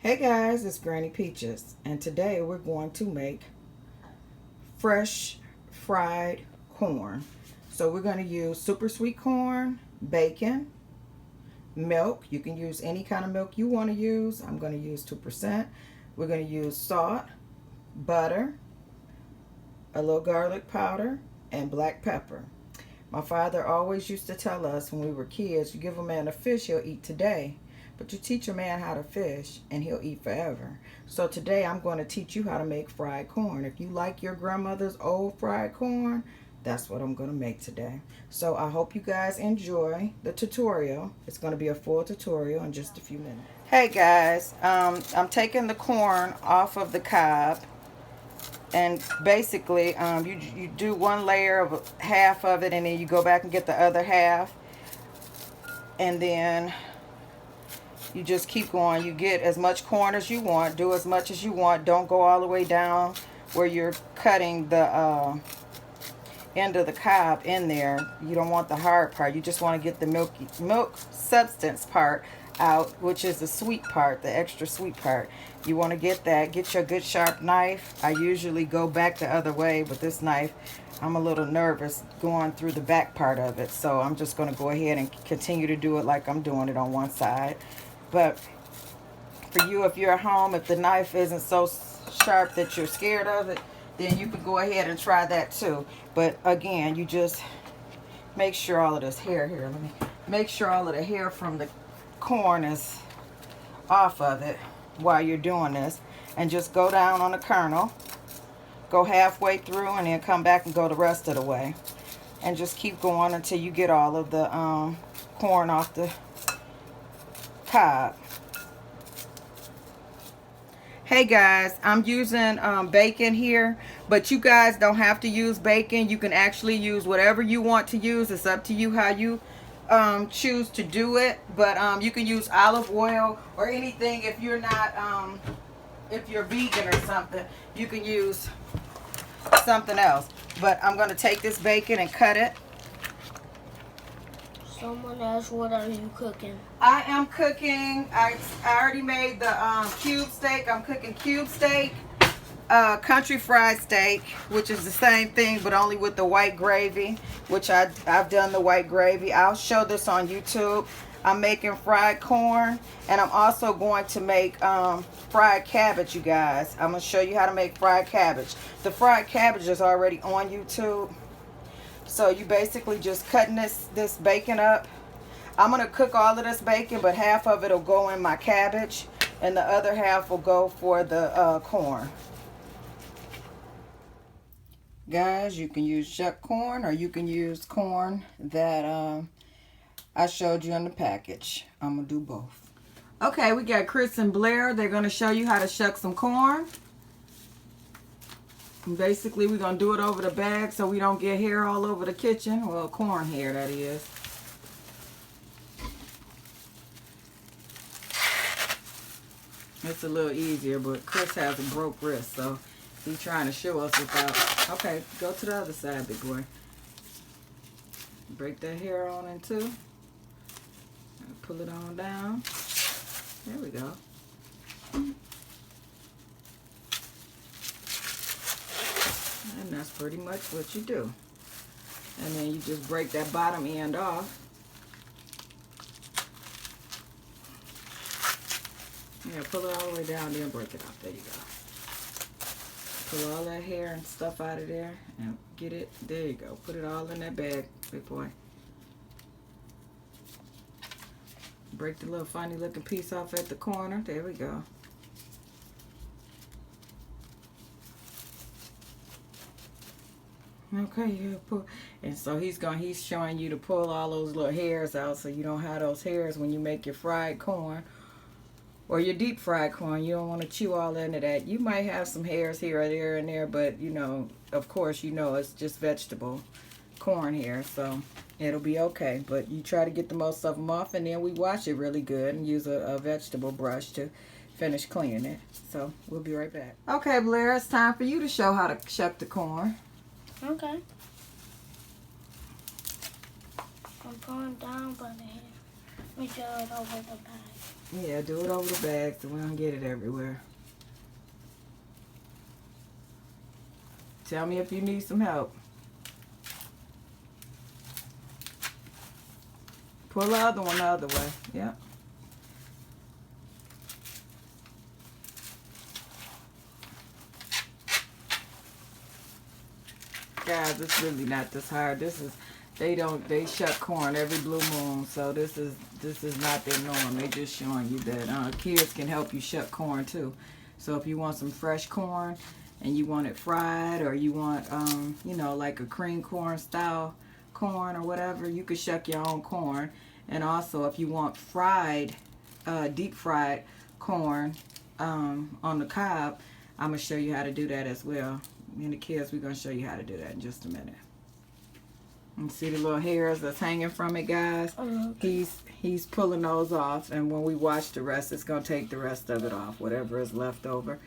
Hey guys, it's Granny Peaches, and today we're going to make fresh fried corn. So we're going to use super sweet corn, bacon, milk. You can use any kind of milk you want to use. I'm going to use 2%. We're going to use salt, butter, a little garlic powder, and black pepper. My father always used to tell us when we were kids, you give a man a fish, he'll eat today. But you teach a man how to fish and he'll eat forever. So today I'm going to teach you how to make fried corn. If you like your grandmother's old fried corn, that's what I'm going to make today. So I hope you guys enjoy the tutorial. It's going to be a full tutorial in just a few minutes. Hey guys, I'm taking the corn off of the cob. And basically, you do one layer of half of it, and then you go back and get the other half. And then you just keep going. You get as much corn as you want. Do as much as you want. Don't go all the way down where you're cutting the end of the cob in there. You don't want the hard part. You just want to get the milk substance part out, which is the sweet part, the extra sweet part. You want to get that. Get your good sharp knife. I usually go back the other way, but this knife, I'm a little nervous going through the back part of it. So I'm just going to go ahead and continue to do it like I'm doing it on one side. But for you, if you're at home, if the knife isn't so sharp that you're scared of it, then you can go ahead and try that too. But again, you just make sure all of this hair here. Let me make sure all of the hair from the corn is off of it while you're doing this. And just go down on the kernel. Go halfway through and then come back and go the rest of the way. And just keep going until you get all of the corn off the cob. Hey guys, I'm using bacon here, but you guys don't have to use bacon. You can actually use whatever you want to use. It's up to you how you choose to do it. But you can use olive oil or anything. If you're not if you're vegan or something, you can use something else. But I'm going to take this bacon and cut it. Someone asked, what are you cooking? I am cooking, I already made the cube steak. I'm cooking cube steak, country fried steak, which is the same thing but only with the white gravy, which I've done the white gravy. I'll show this on YouTube. I'm making fried corn, and I'm also going to make fried cabbage, you guys. I'm going to show you how to make fried cabbage. The fried cabbage is already on YouTube. So you basically just cutting this bacon up. I'm going to cook all of this bacon, but half of it will go in my cabbage, and the other half will go for the corn. Guys, you can use shuck corn, or you can use corn that I showed you in the package. I'm going to do both. Okay, we got Chris and Blair. They're going to show you how to shuck some corn. Basically, we're going to do it over the bag so we don't get hair all over the kitchen. Well, corn hair, that is. It's a little easier, but Chris has a broke wrist, so he's trying to show us without... Okay, go to the other side, big boy. Break that hair on in two. Pull it on down. There we go. And that's pretty much what you do. And then you just break that bottom end off. Yeah, pull it all the way down, then break it off. There you go. Pull all that hair and stuff out of there and get it. There you go. Put it all in that bag, big boy. Break the little funny looking piece off at the corner. There we go. Okay, yeah, pull. And so he's showing you to pull all those little hairs out so you don't have those hairs when you make your fried corn or your deep fried corn. You don't want to chew all into that. You might have some hairs here or there and there, but you know, of course, you know it's just vegetable corn hair, so it'll be okay. But you try to get the most of them off, and then we wash it really good and use a vegetable brush to finish cleaning it. So we'll be right back. Okay, Blair, it's time for you to show how to shuck the corn. Okay. I'm going down by the hair. We do it over the bag. Yeah, do it over the bag so we don't get it everywhere. Tell me if you need some help. Pull the other one the other way. Yep. Guys, it's really not this hard. This is, they shuck corn every blue moon, so this is not their norm. They just showing you that kids can help you shuck corn too. So if you want some fresh corn and you want it fried, or you want you know, like a cream corn style corn or whatever, you could shuck your own corn. And also if you want fried, deep fried corn on the cob, I'm gonna show you how to do that as well. Me and the kids, we're gonna show you how to do that in just a minute. And see the little hairs that's hanging from it, guys? He's pulling those off, and when we wash the rest, it's gonna take the rest of it off, whatever is left over.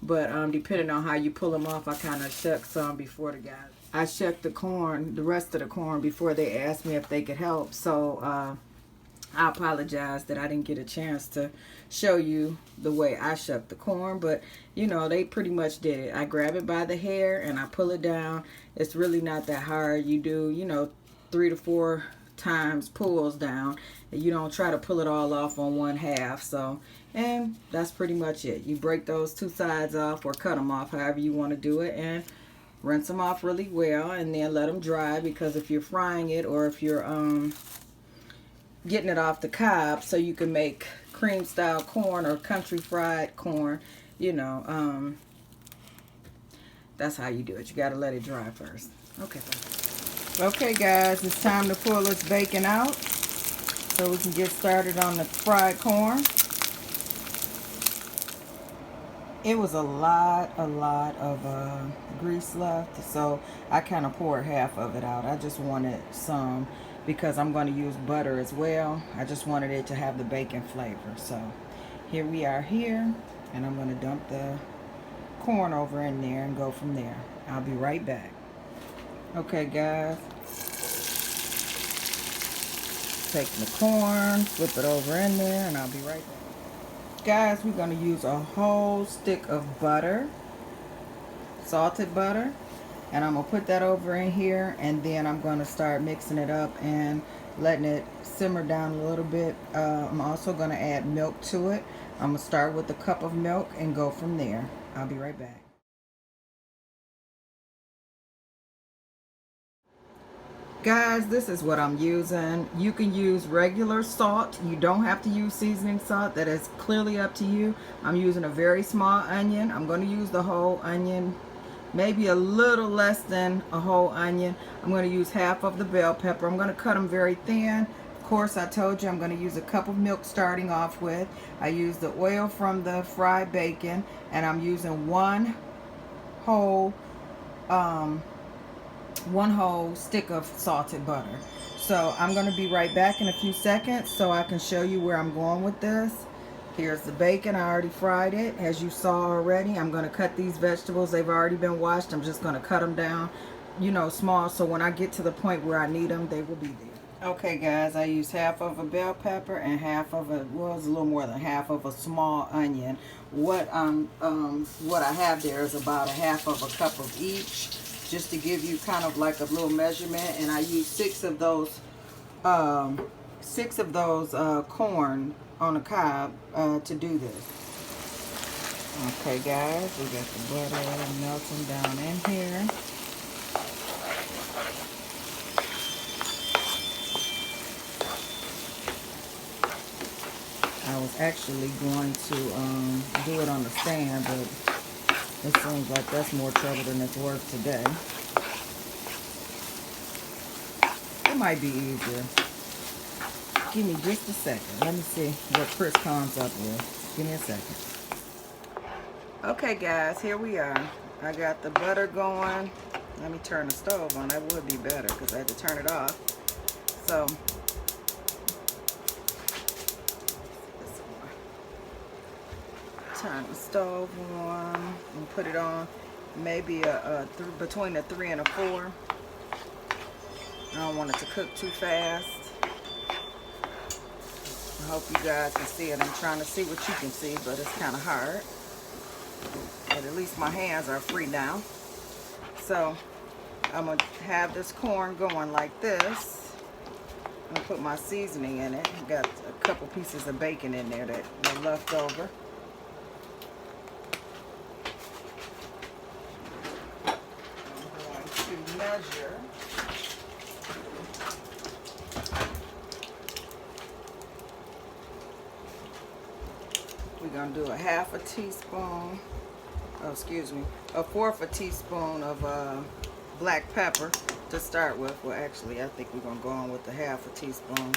But depending on how you pull them off, I kind of shuck some before the guys. I shucked the corn, the rest of the corn, before they asked me if they could help. So I apologize that I didn't get a chance to show you the way I shuck the corn, but you know, they pretty much did it. I grab it by the hair and I pull it down. It's really not that hard. You do, you know, 3 to 4 times pulls down, and you don't try to pull it all off on one half. So, and that's pretty much it. You break those 2 sides off, or cut them off, however you want to do it, and rinse them off really well, and then let them dry, because if you're frying it, or if you're getting it off the cob so you can make cream style corn or country fried corn, you know, that's how you do it. You got to let it dry first. Okay guys, it's time to pull this bacon out so we can get started on the fried corn. It was a lot of grease left, so I kind of poured half of it out. I just wanted some, because I'm going to use butter as well. I just wanted it to have the bacon flavor. So here we are here, and I'm going to dump the corn over in there and go from there. I'll be right back. Okay guys, taking the corn, flip it over in there, and I'll be right back. Guys, we're going to use a whole stick of butter, salted butter, and I'm going to put that over in here, and then I'm going to start mixing it up and letting it simmer down a little bit. I'm also going to add milk to it. I'm going to start with a cup of milk and go from there. I'll be right back. Guys, this is what I'm using. You can use regular salt. You don't have to use seasoning salt. That is clearly up to you. I'm using a very small onion. I'm going to use the whole onion, maybe a little less than a whole onion. I'm going to use half of the bell pepper. I'm going to cut them very thin. Of course, I told you I'm going to use a cup of milk starting off with. I use the oil from the fried bacon, and I'm using one whole stick of salted butter. So I'm going to be right back in a few seconds so I can show you where I'm going with this. Here's the bacon. I already fried it, as you saw already. I'm going to cut these vegetables. They've already been washed. I'm just going to cut them down, you know, small, so when I get to the point where I need them, they will be there. Okay guys, I used half of a bell pepper and half of a, well, it's a little more than half of a small onion. What I have there is about a half of a cup of each, just to give you kind of like a little measurement. And I used 6 of those corn on a cob to do this. Okay guys, we got the butter melting down in here. I was actually going to do it on the stand, but it seems like that's more trouble than it's worth today. It might be easier. Give me just a second. Let me see what Chris comes up with. Give me a second. Okay guys, here we are. I got the butter going. Let me turn the stove on. That would be better because I had to turn it off. So, turn the stove on and put it on maybe between a 3 and a 4. I don't want it to cook too fast. I hope you guys can see it. I'm trying to see what you can see, but it's kind of hard. But at least my hands are free now. So I'm going to have this corn going like this. I'm going to put my seasoning in it. I've got a couple pieces of bacon in there that are left over. I'm going to measure. We're going to do a half a teaspoon, a fourth a teaspoon of black pepper to start with. Well, actually, I think we're going to go on with the half a teaspoon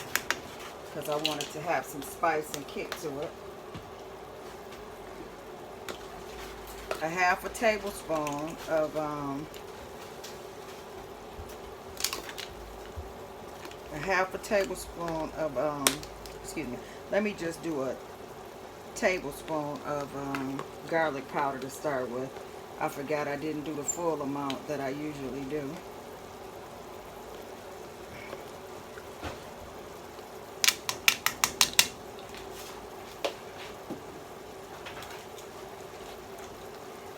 because I want it to have some spice and kick to it. A half a tablespoon of let me just do a tablespoon of garlic powder to start with. I forgot I didn't do the full amount that I usually do.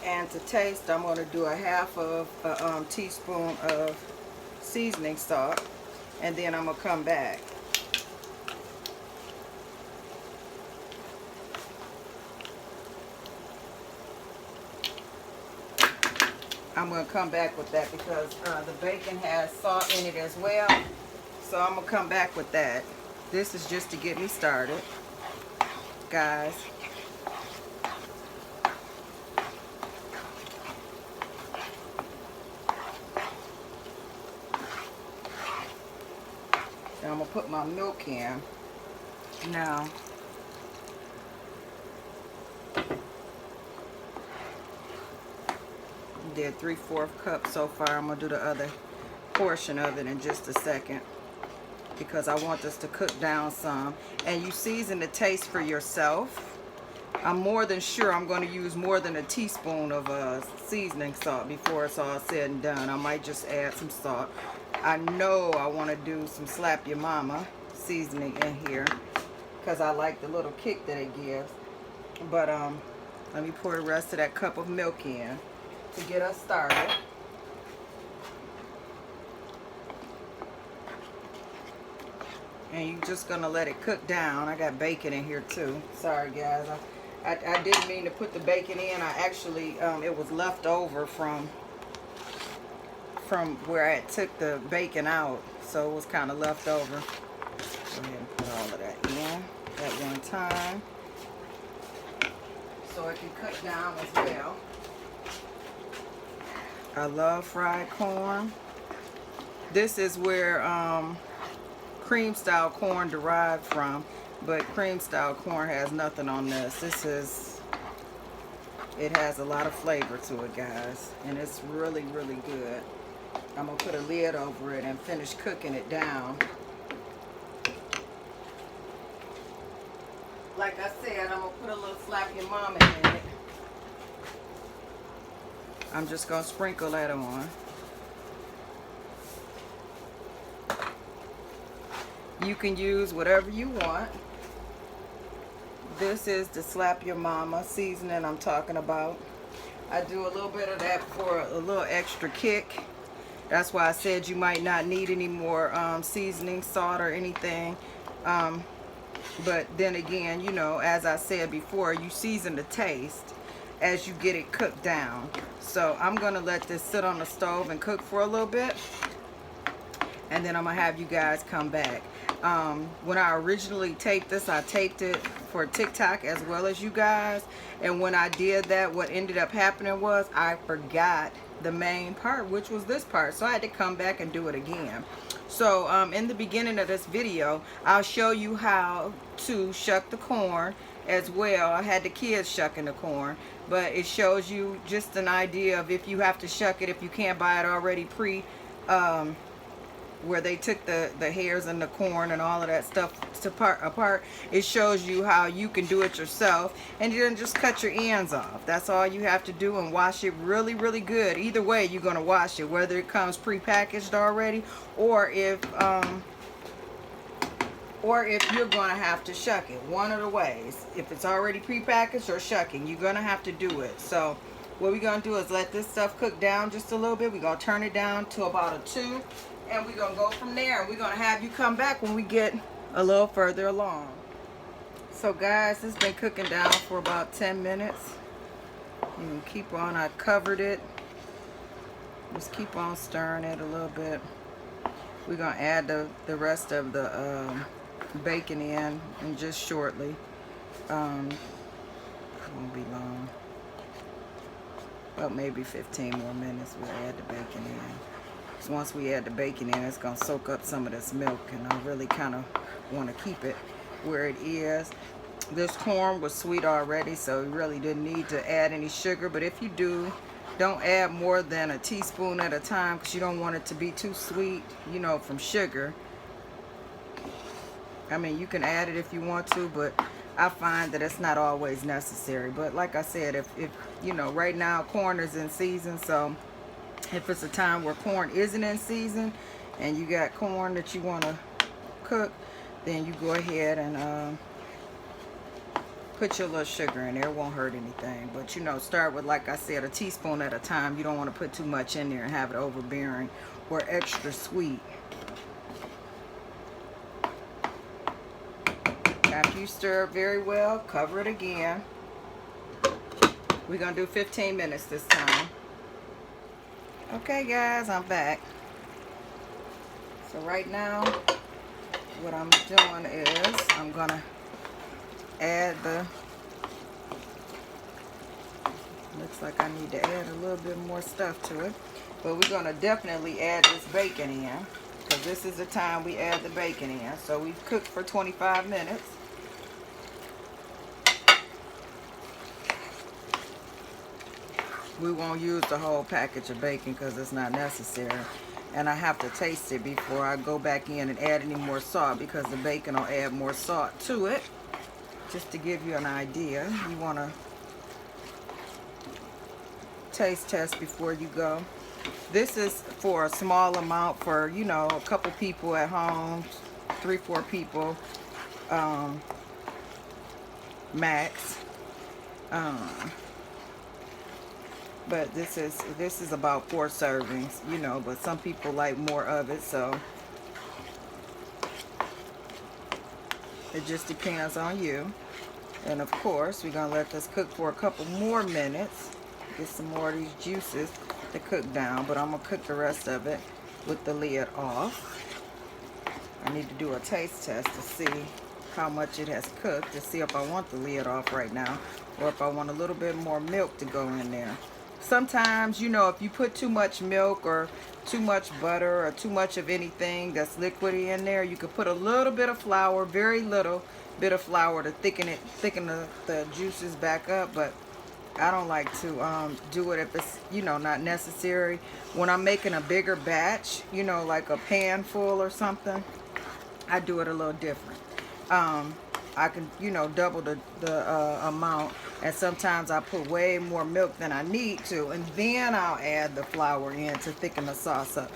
And to taste, I'm going to do a half of a teaspoon of seasoning salt, and then I'm going to come back. I'm going to come back with that because the bacon has salt in it as well. So I'm going to come back with that. This is just to get me started, guys. And I'm going to put my milk in. Now, did 3/4 cup so far. I'm gonna do the other portion of it in just a second because I want this to cook down some. And you season the taste for yourself. I'm more than sure I'm going to use more than a teaspoon of seasoning salt before it's all said and done. I might just add some salt. I know I want to do some Slap Your Mama seasoning in here because I like the little kick that it gives. But let me pour the rest of that cup of milk in to get us started. And you're just gonna let it cook down. I got bacon in here too. Sorry guys, I didn't mean to put the bacon in. I actually it was left over from where I took the bacon out, so it was kind of left over. Go ahead and put all of that in at one time so it can cook down as well. I love fried corn. This is where cream style corn derived from, but cream style corn has nothing on this. It has a lot of flavor to it, guys, and it's really, really good. I'm gonna put a lid over it and finish cooking it down. Like I said, I'm gonna put a little Slap Your Mama in it. I'm just gonna sprinkle that on. You can use whatever you want. This is the Slap Your Mama seasoning I'm talking about. I do a little bit of that for a little extra kick. That's why I said you might not need any more seasoning, salt, or anything. But then again, you know, as I said before, you season the taste as you get it cooked down. So I'm gonna let this sit on the stove and cook for a little bit, and then I'm gonna have you guys come back. When I originally taped this, I taped it for TikTok as well as you guys, and when I did that, what ended up happening was I forgot the main part, which was this part, so I had to come back and do it again. So in the beginning of this video, I'll show you how to shuck the corn as well. I had the kids shucking the corn, but it shows you just an idea of if you have to shuck it, if you can't buy it already where they took the hairs and the corn and all of that stuff apart. It shows you how you can do it yourself, and then just cut your ends off. That's all you have to do, and wash it really, really good. Either way, you're going to wash it, whether it comes pre-packaged already or if or if you're going to have to shuck it. One of the ways. If it's already prepackaged or shucking, you're going to have to do it. So what we're going to do is let this stuff cook down just a little bit. We're going to turn it down to about a 2. And we're going to go from there. And we're going to have you come back when we get a little further along. So guys, it's been cooking down for about 10 minutes. You can keep on. I covered it. Just keep on stirring it a little bit. We're going to add the rest of the bacon in just shortly. It won't be long. About maybe 15 more minutes we'll add the bacon in. So once we add the bacon in, it's going to soak up some of this milk, and I really kind of want to keep it where it is. This corn was sweet already, so you really didn't need to add any sugar, but if you do, don't add more than a teaspoon at a time, because you don't want it to be too sweet, you know, from sugar. I mean, you can add it if you want to, but I find that it's not always necessary. But like I said, if you know, right now corn is in season, so if it's a time where corn isn't in season and you got corn that you want to cook, then you go ahead and put your little sugar in there. It won't hurt anything. But you know, start with, like I said, a teaspoon at a time. You don't want to put too much in there and have it overbearing or extra sweet. After you stir it very well, cover it again. We're going to do 15 minutes this time. Okay guys, I'm back. So right now, what I'm doing is I'm going to add the, looks like I need to add a little bit more stuff to it, but we're going to definitely add this bacon in, because this is the time we add the bacon in. So we've cooked for 25 minutes. We won't use the whole package of bacon because it's not necessary, and I have to taste it before I go back in and add any more salt, because the bacon will add more salt to it. Just to give you an idea, you want to taste test before you go. This is for a small amount, for, you know, a couple people at home, 3-4 people max. But this is about 4 servings, you know, but some people like more of it, so it just depends on you. And of course, we're going to let this cook for a couple more minutes. Get some more of these juices to cook down. But I'm going to cook the rest of it with the lid off. I need to do a taste test to see how much it has cooked, to see if I want the lid off right now, or if I want a little bit more milk to go in there. Sometimes, you know, if you put too much milk or too much butter or too much of anything that's liquidy in there, you could put a little bit of flour, very little bit of flour, to thicken the juices back up. But I don't like to do it if it's, you know, not necessary. When I'm making a bigger batch, you know, like a pan full or something, I do it a little different. I can, you know, double the amount, and sometimes I put way more milk than I need to, and then I'll add the flour in to thicken the sauce up.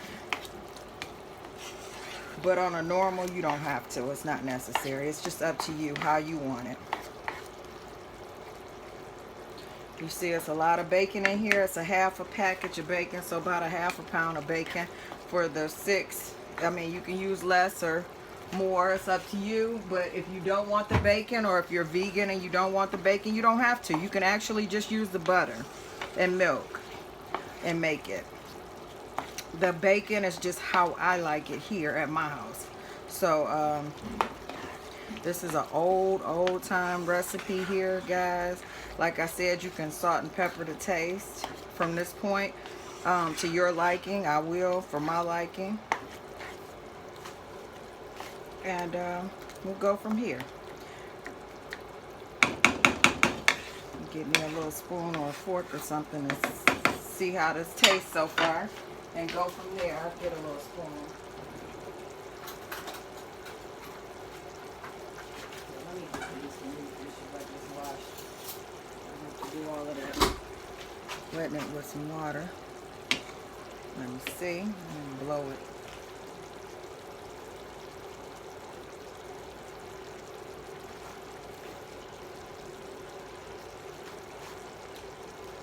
But on a normal, you don't have to. It's not necessary. It's just up to you how you want it. You see, it's a lot of bacon in here. It's a half a package of bacon, so about a half a pound of bacon for the 6. I mean, you can use less or more, it's up to you. But if you don't want the bacon, or if you're vegan and you don't want the bacon, you don't have to. You can actually just use the butter and milk and make it. The bacon is just how I like it here at my house. So this is an old time recipe here, guys. Like I said, you can salt and pepper to taste from this point to your liking. I will, for my liking. And we'll go from here. Get me a little spoon or a fork or something to see how this tastes so far, and go from there. I'll get a little spoon. Let me get these new dishes I just washed. I have to do all of that. Wetting it with some water. Let me see. I'm going to blow it.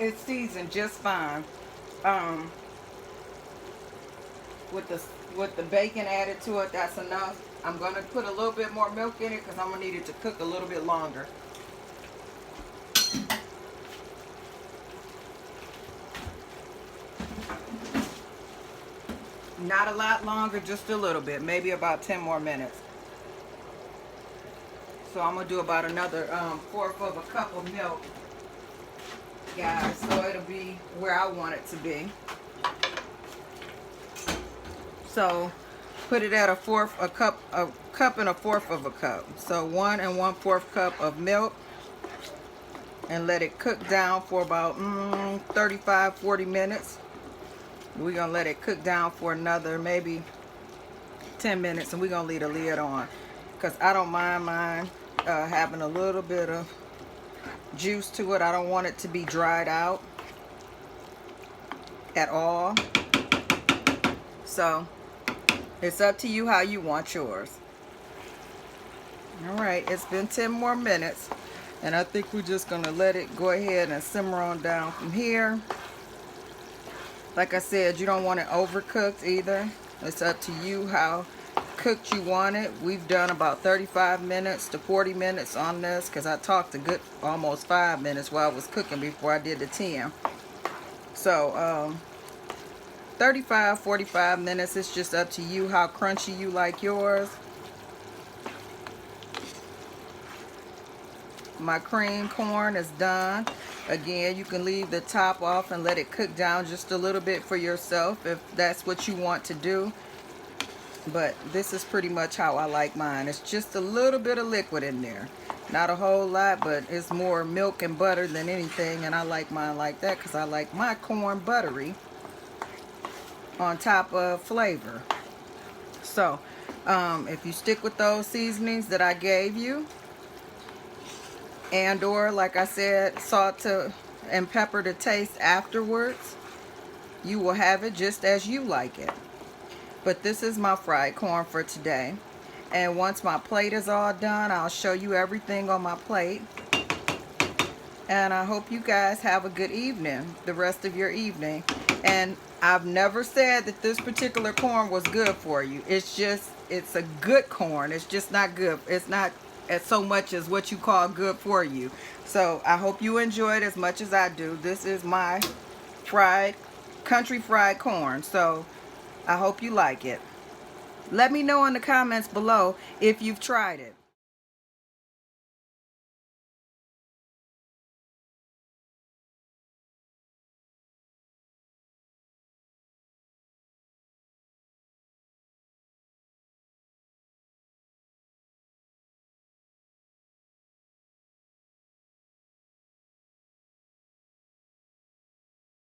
it's seasoned just fine. With the bacon added to it, that's enough. I'm gonna put a little bit more milk in it because I'm gonna need it to cook a little bit longer. Not a lot longer, just a little bit, maybe about 10 more minutes. So I'm gonna do about another 1/4 of a cup of milk, guys, so it'll be where I want it to be. So put it at a cup and 1/4 of a cup. So 1 1/4 cup of milk, and let it cook down for about 35-40 minutes. We're gonna let it cook down for another maybe 10 minutes, and we're gonna leave the lid on because I don't mind mine having a little bit of juice to it. I don't want it to be dried out at all. So it's up to you how you want yours. All right, it's been 10 more minutes, and I think we're just gonna let it go ahead and simmer on down from here. Like I said, you don't want it overcooked either. It's up to you how cooked you want it. We've done about 35 minutes to 40 minutes on this because I talked a good almost 5 minutes while I was cooking before I did the 10. So 35-45 minutes. It's just up to you how crunchy you like yours. My cream corn is done. Again, you can leave the top off and let it cook down just a little bit for yourself if that's what you want to do. But this is pretty much how I like mine. It's just a little bit of liquid in there. Not a whole lot, but it's more milk and butter than anything. And I like mine like that because I like my corn buttery on top of flavor. So if you stick with those seasonings that I gave you, and or like I said, salt and pepper to taste afterwards, you will have it just as you like it. But this is my fried corn for today, and once my plate is all done, I'll show you everything on my plate. And I hope you guys have a good evening, the rest of your evening. And I've never said that this particular corn was good for you. It's a good corn. It's just not good. It's not as so much as what you call good for you. So I hope you enjoy it as much as I do. This is my country fried corn. So I hope you like it. Let me know in the comments below if you've tried it.